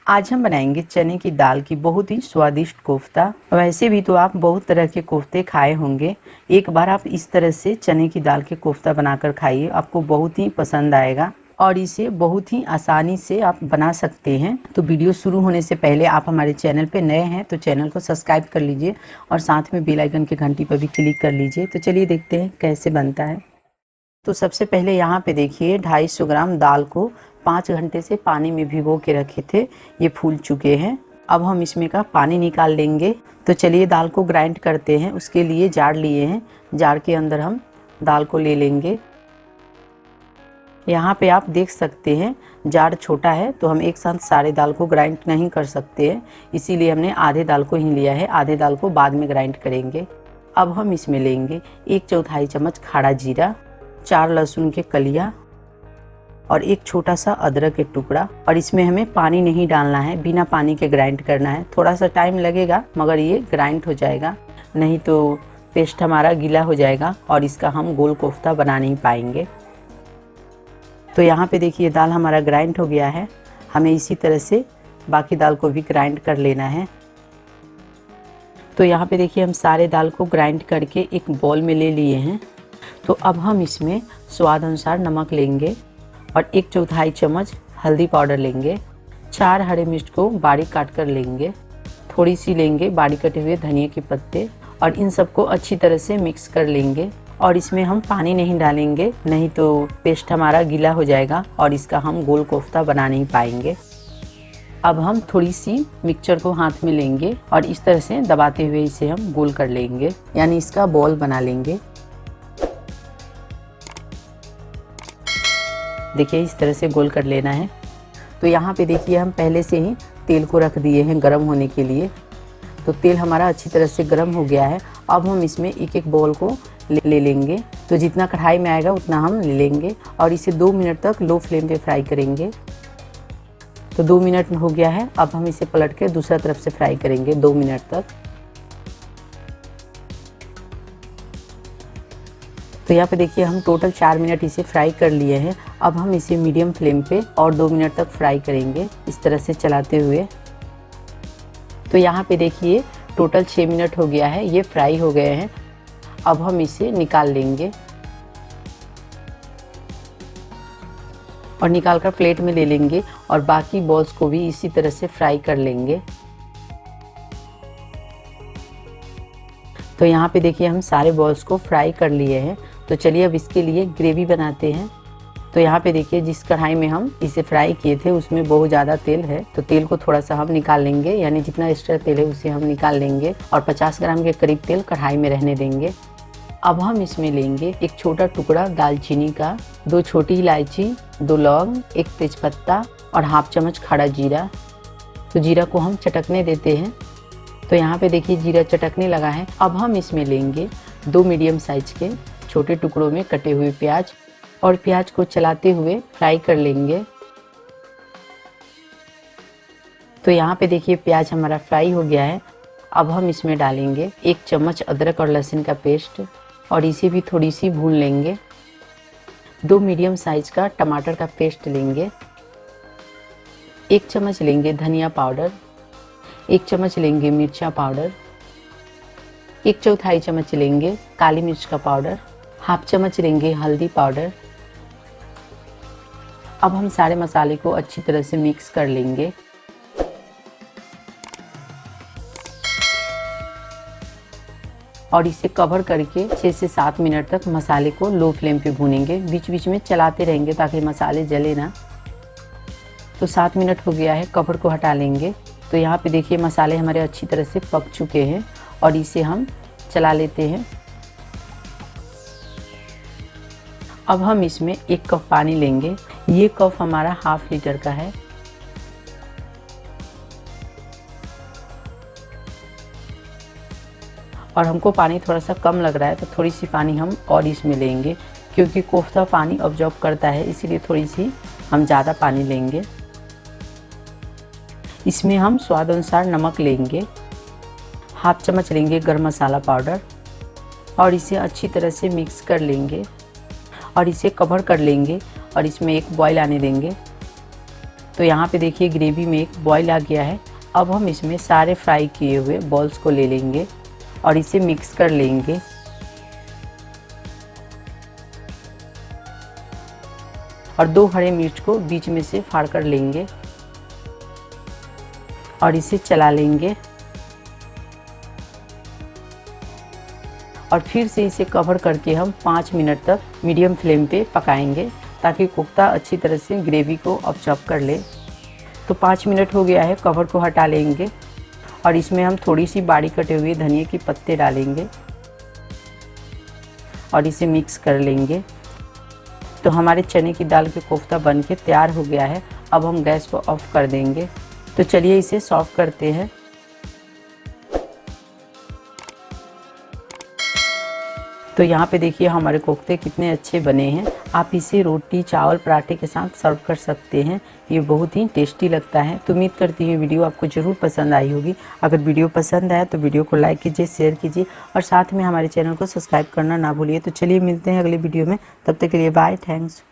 आज हम बनाएंगे चने की दाल की बहुत ही स्वादिष्ट कोफ्ता। वैसे भी तो आप बहुत तरह के कोफ्ते खाए होंगे, एक बार आप इस तरह से चने की दाल के कोफ्ता बनाकर खाइए, आपको बहुत ही पसंद आएगा और इसे बहुत ही आसानी से आप बना सकते हैं। तो वीडियो शुरू होने से पहले आप हमारे चैनल पे नए हैं तो चैनल को सब्सक्राइब कर लीजिए और साथ में बेल आइकन की घंटी पर भी क्लिक कर लीजिए। तो चलिए देखते हैं कैसे बनता है। तो सबसे पहले यहाँ पे देखिए 250 ग्राम दाल को 5 घंटे से पानी में भिगो के रखे थे, ये फूल चुके हैं। अब हम इसमें का पानी निकाल लेंगे। तो चलिए दाल को ग्राइंड करते हैं। उसके लिए जार लिए हैं, जार के अंदर हम दाल को ले लेंगे। यहाँ पे आप देख सकते हैं जार छोटा है तो हम एक साथ सारे दाल को ग्राइंड नहीं कर सकते हैं, इसीलिए हमने आधे दाल को ही लिया है, आधे दाल को बाद में ग्राइंड करेंगे। अब हम इसमें लेंगे 1/4 चम्मच खाड़ा जीरा, 4 लहसुन के कलियां और एक छोटा सा अदरक के टुकड़ा। और इसमें हमें पानी नहीं डालना है, बिना पानी के ग्राइंड करना है। थोड़ा सा टाइम लगेगा मगर ये ग्राइंड हो जाएगा, नहीं तो पेस्ट हमारा गीला हो जाएगा और इसका हम गोल कोफ्ता बना नहीं पाएंगे। तो यहाँ पे देखिए दाल हमारा ग्राइंड हो गया है। हमें इसी तरह से बाकी दाल को भी ग्राइंड कर लेना है। तो यहाँ पे देखिए हम सारे दाल को ग्राइंड करके एक बॉल में ले लिए हैं। तो अब हम इसमें स्वाद अनुसार नमक लेंगे और 1/4 चम्मच हल्दी पाउडर लेंगे, 4 हरे मिर्च को बारीक काट कर लेंगे, थोड़ी सी लेंगे बारीक कटे हुए धनिया के पत्ते और इन सबको अच्छी तरह से मिक्स कर लेंगे। और इसमें हम पानी नहीं डालेंगे, नहीं तो पेस्ट हमारा गीला हो जाएगा और इसका हम गोल कोफ्ता बना नहीं पाएंगे। अब हम थोड़ी सी मिक्सचर को हाथ में लेंगे और इस तरह से दबाते हुए इसे हम गोल कर लेंगे, यानी इसका बॉल बना लेंगे। देखिए इस तरह से गोल कर लेना है। तो यहाँ पे देखिए हम पहले से ही तेल को रख दिए हैं गरम होने के लिए। तो तेल हमारा अच्छी तरह से गरम हो गया है। अब हम इसमें एक एक बॉल को ले लेंगे। तो जितना कढ़ाई में आएगा उतना हम ले लेंगे और इसे 2 मिनट तक लो फ्लेम पे फ्राई करेंगे। तो 2 मिनट हो गया है। अब हम इसे पलट के दूसरा तरफ से फ्राई करेंगे 2 मिनट तक। तो यहाँ पे देखिए हम टोटल 4 मिनट इसे फ्राई कर लिए हैं। अब हम इसे मीडियम फ्लेम पे और 2 मिनट तक फ्राई करेंगे इस तरह से चलाते हुए। तो यहाँ पे देखिए टोटल 6 मिनट हो गया है, ये फ्राई हो गए हैं। अब हम इसे निकाल लेंगे और निकाल कर प्लेट में ले लेंगे और बाकी बॉल्स को भी इसी तरह से फ्राई कर लेंगे। तो यहाँ पे देखिए हम सारे बॉल्स को फ्राई कर लिए हैं। तो चलिए अब इसके लिए ग्रेवी बनाते हैं। तो यहाँ पे देखिए जिस कढ़ाई में हम इसे फ्राई किए थे उसमें बहुत ज़्यादा तेल है, तो तेल को थोड़ा सा हम निकाल लेंगे, यानी जितना एक्स्ट्रा तेल है उसे हम निकाल लेंगे और 50 ग्राम के करीब तेल कढ़ाई में रहने देंगे। अब हम इसमें लेंगे एक छोटा टुकड़ा दालचीनी का, 2 छोटी इलायची, 2 लौंग, 1 तेजपत्ता और ½ चम्मच खड़ा जीरा। तो जीरा को हम चटकने देते हैं। तो यहाँ पे देखिए जीरा चटकने लगा है। अब हम इसमें लेंगे 2 मीडियम साइज के छोटे टुकड़ों में कटे हुए प्याज और प्याज को चलाते हुए फ्राई कर लेंगे। तो यहाँ पे देखिए प्याज हमारा फ्राई हो गया है। अब हम इसमें डालेंगे 1 चम्मच अदरक और लहसुन का पेस्ट और इसे भी थोड़ी सी भून लेंगे। 2 मीडियम साइज का टमाटर का पेस्ट लेंगे, 1 चम्मच लेंगे धनिया पाउडर, 1 चम्मच लेंगे मिर्चा पाउडर, 1/4 चम्मच लेंगे काली मिर्च का पाउडर, ½ चम्मच लेंगे हल्दी पाउडर। अब हम सारे मसाले को अच्छी तरह से मिक्स कर लेंगे। और इसे कवर करके 6 से 7 मिनट तक मसाले को लो फ्लेम पे भूनेंगे, बीच बीच में चलाते रहेंगे ताकि मसाले जले ना। तो 7 मिनट हो गया है, कवर को हटा लेंगे। तो यहाँ पे देखिए मसाले हमारे अच्छी तरह से पक चुके हैं और इसे हम चला लेते हैं। अब हम इसमें 1 कप पानी लेंगे, ये कप हमारा ½ लीटर का है। और हमको पानी थोड़ा सा कम लग रहा है तो थोड़ी सी पानी हम और इसमें लेंगे, क्योंकि कोफ्ता पानी अब्जॉर्ब करता है, इसीलिए थोड़ी सी हम ज़्यादा पानी लेंगे। इसमें हम स्वाद अनुसार नमक लेंगे, ½ चम्मच लेंगे गरम मसाला पाउडर और इसे अच्छी तरह से मिक्स कर लेंगे और इसे कवर कर लेंगे और इसमें एक बॉईल आने देंगे। तो यहाँ पे देखिए ग्रेवी में एक बॉईल आ गया है। अब हम इसमें सारे फ्राई किए हुए बॉल्स को ले लेंगे और इसे मिक्स कर लेंगे। और 2 हरे मिर्च को बीच में से फाड़ कर लेंगे और इसे चला लेंगे और फिर से इसे कवर करके हम 5 मिनट तक मीडियम फ्लेम पे पकाएंगे ताकि कोफ्ता अच्छी तरह से ग्रेवी को ऑब्जॉर्ब कर ले। तो 5 मिनट हो गया है, कवर को हटा लेंगे और इसमें हम थोड़ी सी बारीक कटे हुए धनिया के पत्ते डालेंगे और इसे मिक्स कर लेंगे। तो हमारे चने की दाल के कोफ्ता बनके तैयार हो गया है। अब हम गैस को ऑफ कर देंगे। तो चलिए इसे सर्व करते हैं। तो यहाँ पे देखिए हमारे कोफ्ते कितने अच्छे बने हैं। आप इसे रोटी, चावल, पराठे के साथ सर्व कर सकते हैं। ये बहुत ही टेस्टी लगता है। तो उम्मीद करती हूँ वीडियो आपको ज़रूर पसंद आई होगी। अगर वीडियो पसंद आया तो वीडियो को लाइक कीजिए, शेयर कीजिए और साथ में हमारे चैनल को सब्सक्राइब करना ना भूलिए। तो चलिए मिलते हैं अगले वीडियो में। तब तक के लिए बाय, थैंक्स।